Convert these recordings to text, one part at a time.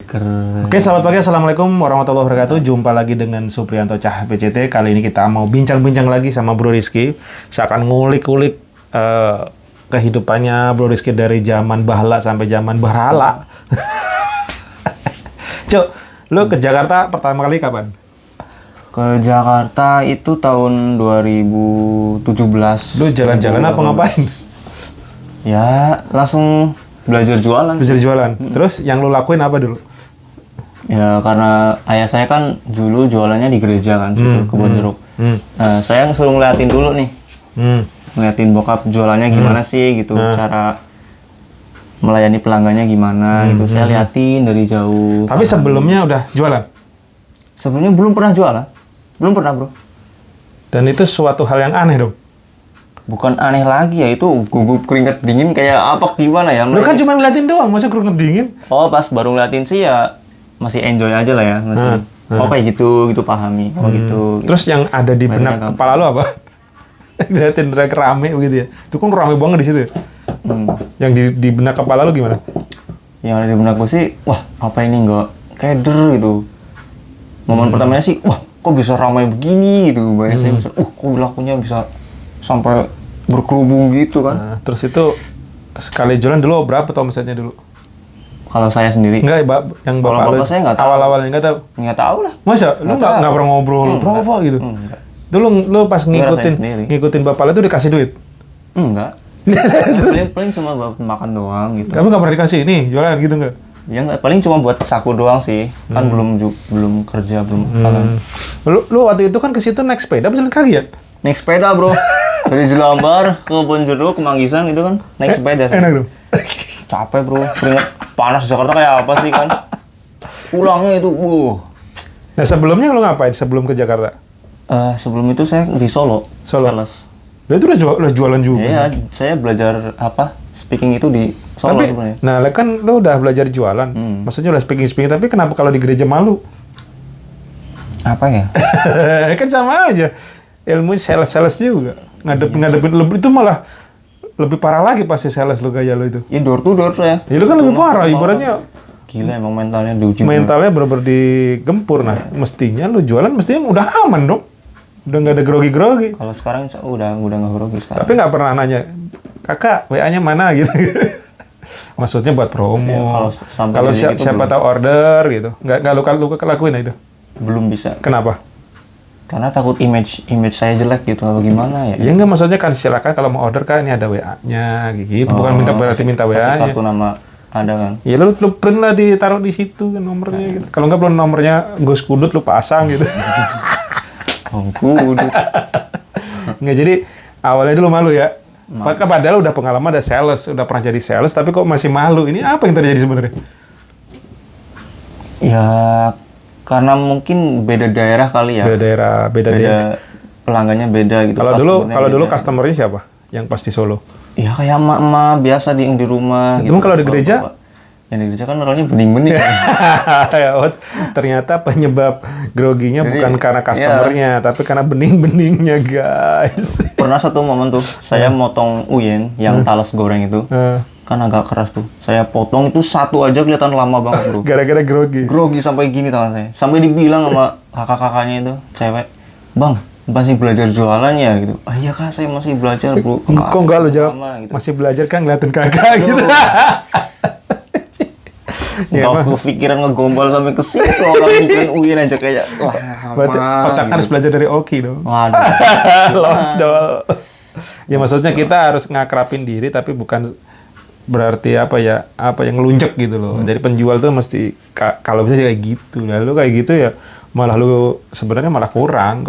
Oke, selamat pagi. Assalamualaikum warahmatullahi wabarakatuh. Jumpa lagi dengan Supriyanto Cah PCT. Kali ini kita mau bincang-bincang lagi sama Bro Rizky. Saya akan ngulik-ngulik kehidupannya Bro Rizky dari zaman bahla sampai zaman berhala. Cuk, lu ke Jakarta pertama kali kapan? Ke Jakarta itu tahun 2017. Lu jalan-jalan apa ngapain? Ya, langsung belajar jualan. Belajar jualan. Terus yang lu lakuin apa dulu? Ya, karena ayah saya kan dulu jualannya di gereja kan, situ Kebon Jeruk. Nah, saya suruh ngeliatin dulu nih. Ngeliatin bokap jualannya gimana sih gitu, cara melayani pelanggannya gimana gitu. Saya liatin dari jauh. Tapi sebelumnya udah jualan? Sebelumnya belum pernah jualan. Belum pernah, Bro. Dan itu suatu hal yang aneh dong? Bukan aneh lagi ya, itu gugup keringat dingin kayak apa gimana ya. Lu kan cuma ngeliatin doang, masa keringat dingin? Oh, pas baru ngeliatin sih ya masih enjoy aja lah ya. Masih, oh kayak gitu pahami. Oh gitu. Terus yang ada di benak kepala lu apa? Ngeliatin drag rame begitu ya? Itu kan rame banget di situ ya? Yang di benak kepala lu gimana? Yang ada di benakku sih, wah apa ini nggak keder gitu. Momen pertamanya sih, wah kok bisa ramai begini gitu. Banyak saya bisa, kok lakunya bisa sampai berkerubung gitu kan. Nah, terus itu sekali jualan dulu berapa tuh omsetnya dulu? Kalau saya sendiri? Enggak, yang bapak lu saya nggak tahu. awal-awalnya nggak tahu? Nggak tahu lah. Masa? Lu nggak pernah ngobrol berapa gitu? Enggak. Dulu lu pas ngikutin bapak lu tuh dikasih duit? Enggak. paling cuma buat makan doang gitu. Kamu nggak pernah dikasih nih jualan gitu nggak? Ya nggak, paling cuma buat saku doang sih. Kan belum kerja, belum makan. Lu waktu itu kan ke situ naik sepeda, jalan kaki ya? Naik sepeda, Bro. Dari Jelambar ke Bonjeruk ke Manggisan itu kan naik sepeda. Enak dong. Capek, Bro. Keringat panas Jakarta kayak apa sih kan? Pulangnya itu, Nah, sebelumnya lu ngapain sebelum ke Jakarta? Sebelum itu saya di Solo. Sales. Nah, itu udah jualan juga. Iya, saya belajar speaking itu di Solo sebenarnya. Nah, kan lu udah belajar jualan. Maksudnya udah speaking, tapi kenapa kalau di gereja malu? Apa ya? Kan sama aja. Ilmu sales juga. Ngadepin lebih itu malah lebih parah lagi pasti sales lu gaya lu itu. Ya door to door ya. Ya lu kan lebih parah ibaratnya. Gila emang mentalnya diuji. Mentalnya bener-bener digempur. Nah, mestinya lu jualan mestinya udah aman dong. Udah nggak ada grogi-grogi. Kalau sekarang udah nggak grogi sekarang. Tapi nggak pernah nanya, kakak WA-nya mana gitu. Maksudnya buat promo. Ya, kalau siapa tahu order gitu. Nggak lu lakuin itu? Belum bisa. Kenapa? Karena takut image saya jelek gitu atau gimana ya? Ya nggak, maksudnya kan silakan kalau mau order kan ini ada WA-nya gitu. Bukan berarti minta WA-nya. Kartu nama ada kan? Ya lu print lah ditaruh di situ kan nomornya gitu. Kalau nggak belum nomornya Gus Kudut lu pasang gitu. Kudut. Nggak, jadi awalnya dulu malu ya. Padahal udah pengalaman ada sales, udah pernah jadi sales, tapi kok masih malu. Ini apa yang terjadi sebenarnya? Ya karena mungkin beda daerah kali ya. Beda pelanggannya beda gitu. Kalau dulu customernya siapa? Yang pas di Solo? Ya kayak emak-emak biasa di rumah. Gitu. Kalau di gereja? Yang di gereja kan orangnya bening-bening. Ternyata penyebab groginya bukan karena customernya, tapi karena bening-beningnya, guys. Pernah satu momen tuh, saya motong uyen yang talas goreng itu. Kan agak keras tuh. Saya potong itu satu aja kelihatan lama banget, Bro. Gara-gara grogi. Grogi sampai gini tangan saya. Sampai dibilang sama kakak-kakaknya itu, cewek, "Bang, masih belajar jualan ya?" gitu. "Ah iya Kak, saya masih belajar, Bro." Kok enggak lu jawab? Gitu. Masih belajar kan ngeliatin kakak gitu. Ya, kepikiran ngegombal sampai ke situ orang bikin uyin aja kayak berarti otak harus belajar dari Oki dong. Waduh. Lost doll. Ya maksudnya kita harus ngakrapin diri tapi bukan berarti apa yang ngelunjak gitu loh. Jadi penjual tuh mesti kalau bisa kayak gitu. Lalu kayak gitu ya malah lu sebenarnya malah kurang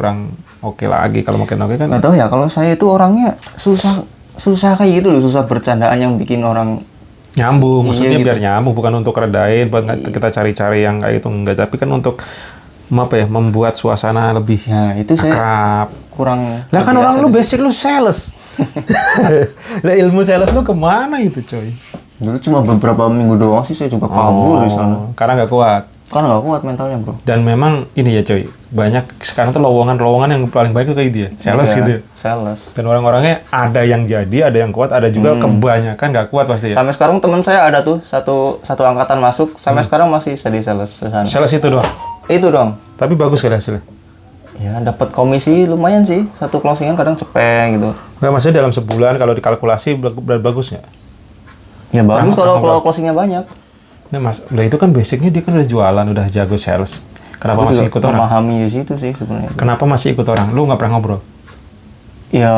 oke lagi kalau makin oke kan. Nggak tahu ya, kalau saya itu orangnya susah kayak gitu loh, susah bercandaan yang bikin orang nyambung. Maksudnya biar nyambung, bukan untuk redain, buat kita cari-cari yang kayak itu enggak, tapi kan untuk membuat suasana lebih itu akrab. Saya kurang. Lah kan orang lu basic lu sales. Lah ilmu sales lu kemana itu, coy? Dulu cuma beberapa minggu doang sih saya juga kabur di sana. Karena nggak kuat. Kan nggak kuat mentalnya bro. Dan memang ini ya coy, banyak sekarang tuh lowongan yang paling baik tuh kayak dia, sales gitu ya. Sales. Dan orang-orangnya ada yang jadi, ada yang kuat, ada juga kebanyakan nggak kuat pasti ya. Sampai sekarang teman saya ada tuh satu angkatan masuk, sampai sekarang masih jadi sales di sana. Sales itu doang. Itu dong. Tapi bagus kali hasilnya. Ya dapat komisi lumayan sih, satu closingan kadang cepet gitu. Nggak, maksudnya dalam sebulan kalau dikalkulasi bagus nggak? Ya bagus kalau closingnya banyak. Nah mas, lah itu kan basicnya dia kan udah jualan, udah jago sales. Kenapa Aku masih juga ikut orang? memahami di situ sih sebenarnya. Kenapa masih ikut orang? Lu nggak pernah ngobrol? Ya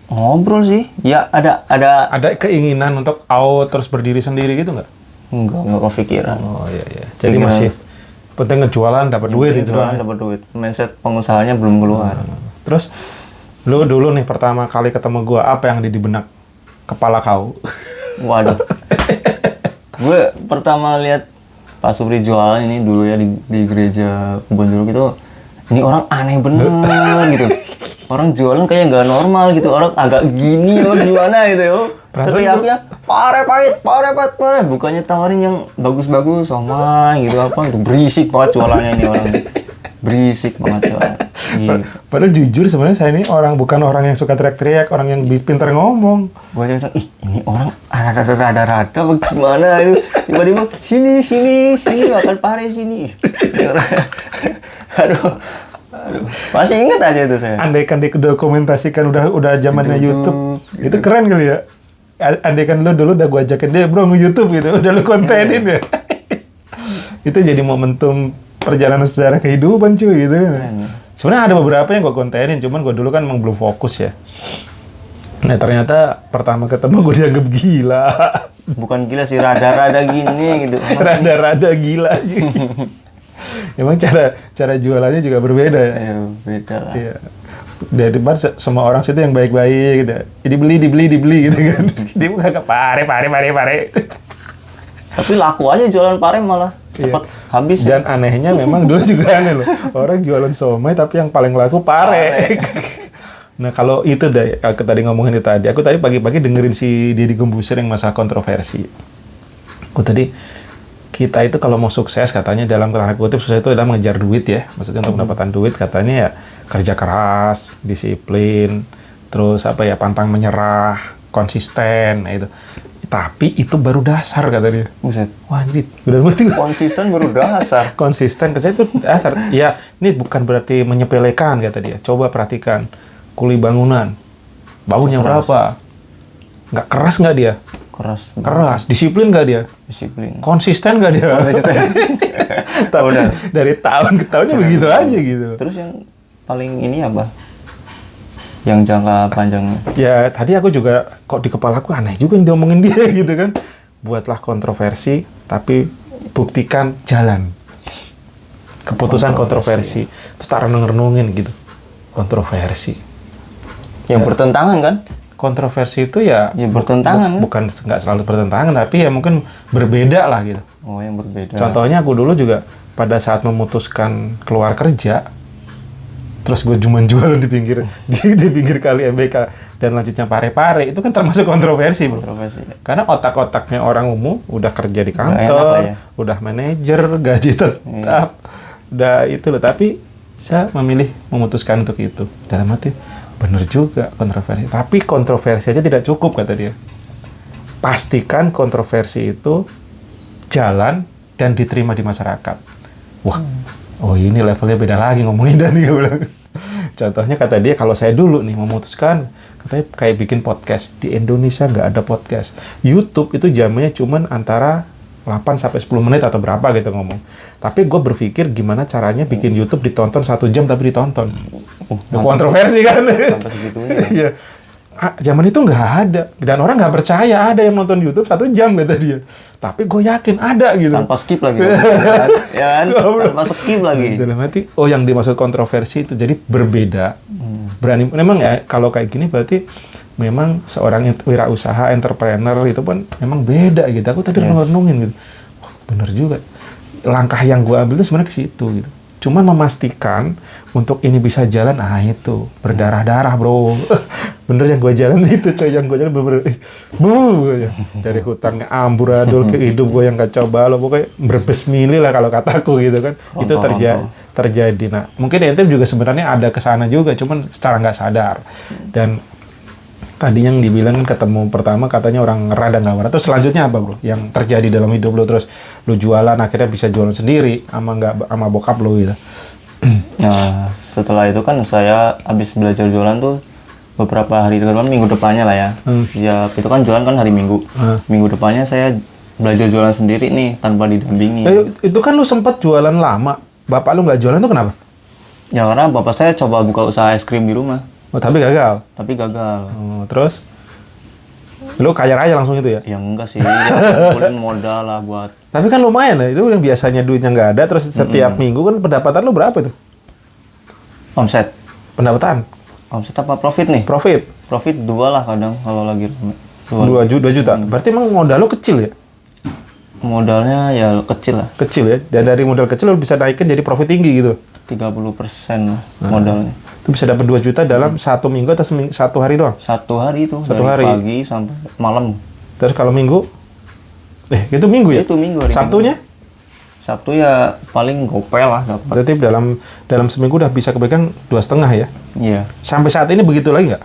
ngobrol sih. Ya ada Ada keinginan untuk out terus berdiri sendiri gitu nggak? enggak kepikiran. Oh iya iya. Jadi masih penting ngejualan dapat duit itu Jualan doang. dapat duit. Mindset pengusahanya belum keluar. Terus lu dulu nih pertama kali ketemu gua, apa yang ada di benak kepala kau? Waduh. Gue pertama lihat Pak Supri jualan ini dulu ya di gereja Kebon Jeruk itu, ini orang aneh bener gitu. Orang jualan kayak nggak normal gitu. Orang agak gini apa gimana gitu ya. Teriaknya pare pahit. Bukannya tawarin yang bagus-bagus sama gitu apa gitu. Berisik banget jualannya ini orang. Berisik banget jualan. Gitu. Padahal jujur sebenarnya saya ini bukan orang yang suka teriak-teriak, orang yang pintar ngomong. Gue bilang, ini orang rada-rada bagaimana itu. Tiba-tiba sini makan pare sini. Aduh. Masih ingat aja itu saya. Andaikan didokumentasikan udah zamannya YouTube, itu keren kali ya. Andaikan lu dulu udah gua ajakin dia, bro, nge-YouTube gitu, udah lu kontenin ya. Itu jadi momentum perjalanan sejarah kehidupan cuy gitu kan. Sebenarnya ada beberapa yang gua kontenin, cuman gua dulu kan emang belum fokus ya. Nah ternyata pertama ketemu gua dianggap gila. Bukan gila sih, rada-rada gini gitu. Rada-rada gila. Emang cara jualannya juga berbeda ya. Ya beda lah. Iya. Dari depan semua orang situ yang baik-baik gitu. Dibeli gitu kan. Dia kagak pare. Tapi laku aja jualan pare malah cepat habis. Dan anehnya memang dulu juga aneh loh. Orang jualan somai tapi yang paling laku pare. Nah kalau itu aku tadi ngomongin itu tadi. Aku tadi pagi-pagi dengerin si Deddy Corbuzier yang masalah kontroversi. Kita itu kalau mau sukses katanya dalam tanda kutip sukses itu adalah mengejar duit ya. Maksudnya untuk mendapatkan duit katanya ya kerja keras, disiplin, terus pantang menyerah, konsisten itu. Tapi itu baru dasar kata dia. Buset. Wah anjir, benar banget itu. Konsisten baru dasar. Konsisten kerja itu dasar. Ya, ini bukan berarti menyepelekan kata dia. Coba perhatikan kuli bangunan. Bangunnya berapa? Nggak keras nggak dia? Keras. Disiplin nggak dia? Disiplin. Konsisten nggak dia? Dari tahun ke tahunnya begitu aja gitu. Terus yang paling ini apa? Yang jangka panjangnya? Ya tadi aku juga kok di kepala aku aneh juga yang diomongin dia gitu kan. Buatlah kontroversi, tapi buktikan jalan. Keputusan kontroversi. Terus tak renung-renungin gitu. Kontroversi. Yang bertentangan kan? Kontroversi itu ya bertentangan. Bukan nggak selalu bertentangan, tapi ya mungkin berbeda lah gitu. Oh, yang berbeda. Contohnya aku dulu juga pada saat memutuskan keluar kerja, terus gue cuma jualan di pinggir kali MBK dan lanjutnya pare-pare, itu kan termasuk kontroversi, bro. Karena otak-otaknya orang umum udah kerja di kantor, udah manajer, gaji tetap, udah itu loh. Tapi saya memilih memutuskan untuk itu. Dalam hati, bener juga kontroversi. Tapi kontroversi aja tidak cukup, kata dia. Pastikan kontroversi itu jalan dan diterima di masyarakat. Wah, oh ini levelnya beda lagi ngomongin Dani, gue bilang. Contohnya kata dia, kalau saya dulu nih memutuskan, katanya kayak bikin podcast. Di Indonesia nggak ada podcast. YouTube itu jamnya cuman antara 8-10 menit atau berapa gitu ngomong. Tapi gue berpikir gimana caranya bikin YouTube ditonton 1 jam tapi ditonton. Kontroversi kan? Sampai segitunya. Iya. Zaman itu nggak ada. Dan orang nggak percaya ada yang nonton YouTube 1 jam kata dia. Tapi gue yakin ada gitu. Tanpa skip lagi. Ya kan? Tanpa skip lagi. Dalam hati, oh yang dimaksud kontroversi itu jadi berbeda. Berani. Memang ya kalau kayak gini berarti memang seorang wirausaha, entrepreneur itu pun memang beda gitu. Aku tadi renungin gitu. Oh, bener juga. Langkah yang gue ambil itu sebenarnya ke situ gitu. Cuman memastikan untuk ini bisa jalan, itu berdarah-darah bro. Bener yang gue jalan itu coy, yang gue jalan bener-bener dari hutangnya amburadul ke hidup gue yang kacau balau, pokoknya berbes mili lah kalau kataku gitu kan. Itu terjadi. Nah mungkin ente juga sebenarnya ada kesana juga, cuman secara nggak sadar. Dan tadi yang dibilang ketemu pertama katanya orang rada nggak waras. Terus selanjutnya apa bro? Yang terjadi dalam hidup lo, terus lo jualan akhirnya bisa jualan sendiri sama bokap lo gitu. Nah setelah itu kan saya habis belajar jualan tuh beberapa hari depan, minggu depannya lah ya. Ya itu kan jualan kan hari Minggu. Minggu depannya saya belajar jualan sendiri nih tanpa didampingi. Itu kan lu sempet jualan lama. Bapak lu nggak jualan tuh kenapa? Ya karena bapak saya coba buka usaha es krim di rumah. Oh, tapi gagal. Terus lu kaya raya langsung itu ya? Ya enggak sih, ya kumpulin modal lah buat. Tapi kan lumayan ya, itu yang biasanya duitnya nggak ada, terus setiap minggu kan pendapatan lu berapa itu? Omset. Pendapatan? Omset apa profit nih? Profit 2 lah kadang kalau lagi rame. 2 juta. Berarti emang modal lu kecil ya? Modalnya ya kecil lah. Kecil ya? Dan dari modal kecil lu bisa naikin jadi profit tinggi gitu? 30% lah modalnya. Itu bisa dapat 2 juta dalam 1 minggu atau 1 hari doang? 1 hari itu, dari pagi sampai malam. Terus kalau minggu? Itu minggu ya? Itu minggu hari Sabtunya? Minggu. Sabtu ya paling gopel lah dapat. Berarti dalam seminggu udah bisa kepegang 2,5 ya? Iya. Sampai saat ini begitu lagi nggak?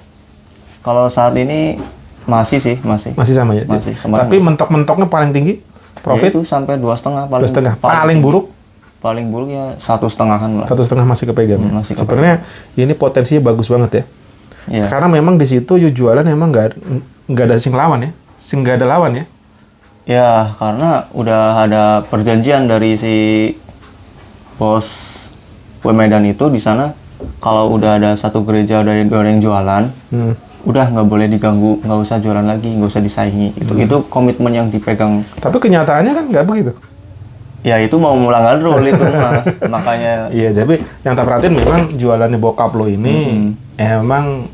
Kalau saat ini masih sih, masih. Masih sama ya? Masih. Tapi mentok-mentoknya paling tinggi? Profit? Ya itu sampai 2,5 paling. 2,5. Paling buruk? Paling buruk ya 1,5-an lah. 1,5 masih kepegang. Masih kepegang. Sebenarnya ini potensinya bagus banget ya. Iya. Karena memang di situ jualan emang nggak ada sing lawan ya. Nggak ada lawan ya. Ya, karena udah ada perjanjian dari si bos kue Medan itu di sana, kalau udah ada satu gereja ada yang jualan, udah nggak boleh diganggu, nggak usah jualan lagi, nggak usah disaingi. Itu komitmen yang dipegang. Tapi kenyataannya kan nggak begitu. Ya itu mau melanggar rule itu mah, makanya. Iya, tapi yang tak perhatiin memang jualannya bokap lo ini emang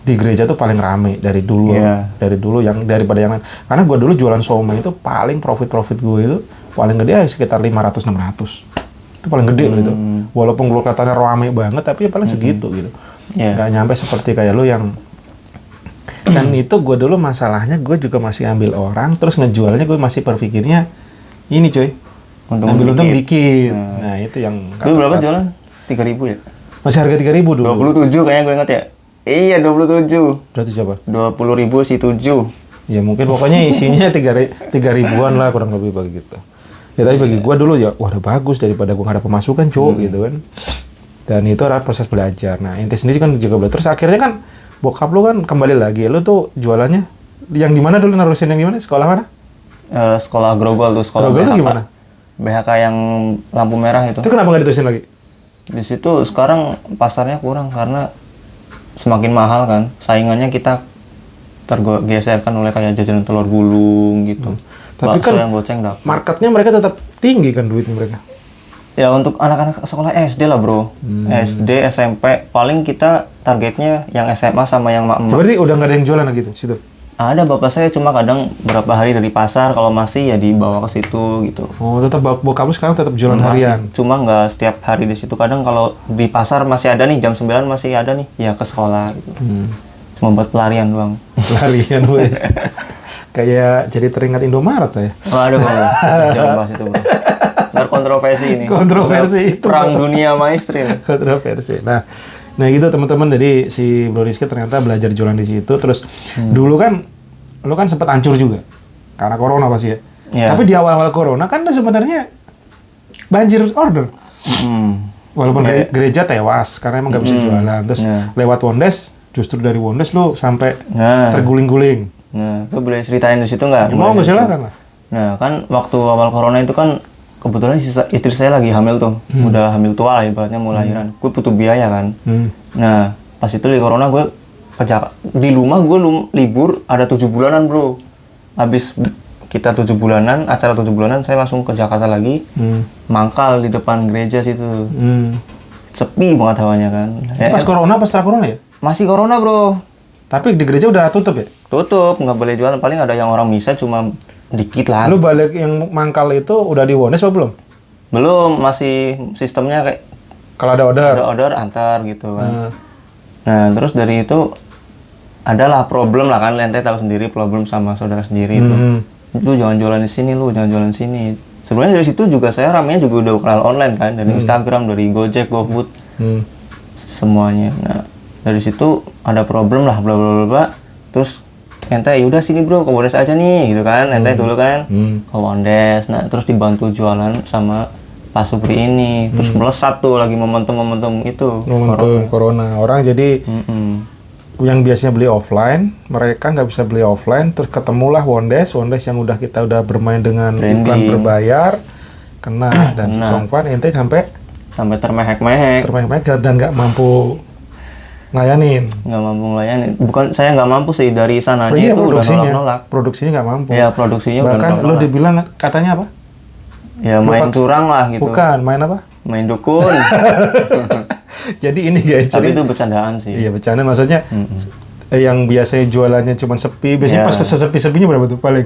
di gereja tuh paling rame dari dulu, dari dulu daripada yang lain. Karena gue dulu jualan somai itu paling profit gue itu paling gede ya sekitar 500-600. Itu paling gede loh itu. Walaupun gue kelihatannya rame banget, tapi ya paling segitu gitu. Nggak nyampe seperti kayak lo yang. Dan itu gue dulu masalahnya gue juga masih ambil orang, terus ngejualnya gue masih berpikirnya ini cuy. Ambil untung dikit. Nah itu yang. Itu berapa jualan? 3.000 ya? Masih harga 3.000 dulu. 27 kayaknya gue ingat ya. Iya 27. Berarti coba? 20.000 sih 7. Ya mungkin pokoknya isinya 3.000-an lah kurang lebih begitu. Ya tapi bagi gua dulu ya wah udah bagus daripada gua nggak ada pemasukan gitu kan. Dan itu adalah proses belajar. Nah ente sendiri kan juga belajar. Terus akhirnya kan bokap lu kan kembali lagi. Lu tuh jualannya yang di mana dulu, narusin yang di mana? Sekolah mana? Sekolah Grogol tuh, sekolah Grogol BHK. Itu gimana? BHK yang lampu merah itu. Itu kenapa nggak diterusin lagi? Di situ sekarang pasarnya kurang karena semakin mahal kan, saingannya kita tergeserkan oleh kayak jajanan telur gulung gitu. Tapi bakso kan yang goceng dapet. Marketnya mereka tetap tinggi kan duitnya mereka. Ya untuk anak-anak sekolah SD lah bro, SD, SMP, paling kita targetnya yang SMA sama yang mak-mak. Berarti udah nggak ada yang jualan lagi tuh situ? Ada bapak saya cuma kadang berapa hari dari pasar, kalau masih ya dibawa ke situ gitu. Oh tetap bokap lu sekarang tetap jualan harian? Cuma nggak setiap hari di situ, kadang kalau di pasar masih ada nih, jam 9 masih ada nih, ya ke sekolah gitu. Cuma buat pelarian doang. Pelarian wes. Kayak jadi teringat Indomaret saya. Waduh, jangan bahas itu bro. Ntar kontroversi ini. Kontroversi itu. Perang dunia mainstream. Kontroversi. Nah gitu teman-teman, jadi si Bro Rizky ternyata belajar jualan di situ. Terus dulu kan, lu kan sempat hancur juga karena corona pasti ya. Tapi di awal-awal corona kan sebenarnya banjir order. Walaupun gereja tewas karena emang nggak bisa jualan. Terus lewat Wondes, justru dari Wondes lu sampai terguling-guling. Nah, lu boleh ceritain di situ nggak? Ya, mau nggak silakan lah. Nah kan waktu awal corona itu kan kebetulan istri saya lagi hamil tuh, udah hamil tua lah ibaratnya mau lahiran. Gue butuh biaya kan. Nah pas itu di corona gue di rumah gue libur ada 7 bulanan bro. Habis kita 7 bulanan, acara 7 bulanan saya langsung ke Jakarta lagi, mangkal di depan gereja situ. Sepi banget hawanya kan. Pas corona, pas setelah corona ya? Masih corona bro. Tapi di gereja udah tutup ya? Tutup, nggak boleh jualan. Paling ada yang orang misa cuma dikit lah. Lu balik yang mangkal itu udah di Wondes apa belum? Belum, masih sistemnya kayak kalau ada order? Ada order antar gitu kan. Nah terus dari itu adalah problem lah kan, ente tahu sendiri problem sama saudara sendiri itu. Lu jangan jualan di sini, lu jangan jualan di sini. Sebenarnya dari situ juga saya ramenya juga udah kenal online kan, dari Instagram, dari Gojek, GoFood, semuanya. Nah dari situ ada problem lah, bla bla bla bla. Terus ente yaudah sini bro, ke Wondes aja nih, gitu kan. Ente dulu kan ke Wondes. Nah terus dibantu jualan sama Pak Supri ini. Terus melesat tuh lagi momentum itu. Momentum corona. Orang jadi yang biasanya beli offline, mereka nggak bisa beli offline, terus ketemulah Wondes yang kita udah bermain dengan iklan berbayar, kena dan Congpan ente sampai termehek-mehek dan nggak mampu ngelayanin. Bukan saya nggak mampu sih, dari sananya itu udah nolak. Produksinya nggak mampu. Ya produksinya bahkan udah nolak. Lu dibilang katanya apa? Ya main curang lah gitu. Bukan, main apa? Main dukun. Jadi ini guys, tapi itu bercandaan sih. Iya bercanda, maksudnya yang biasanya jualannya cuma sepi, biasanya pas sesepi-sepinya berapa tuh paling?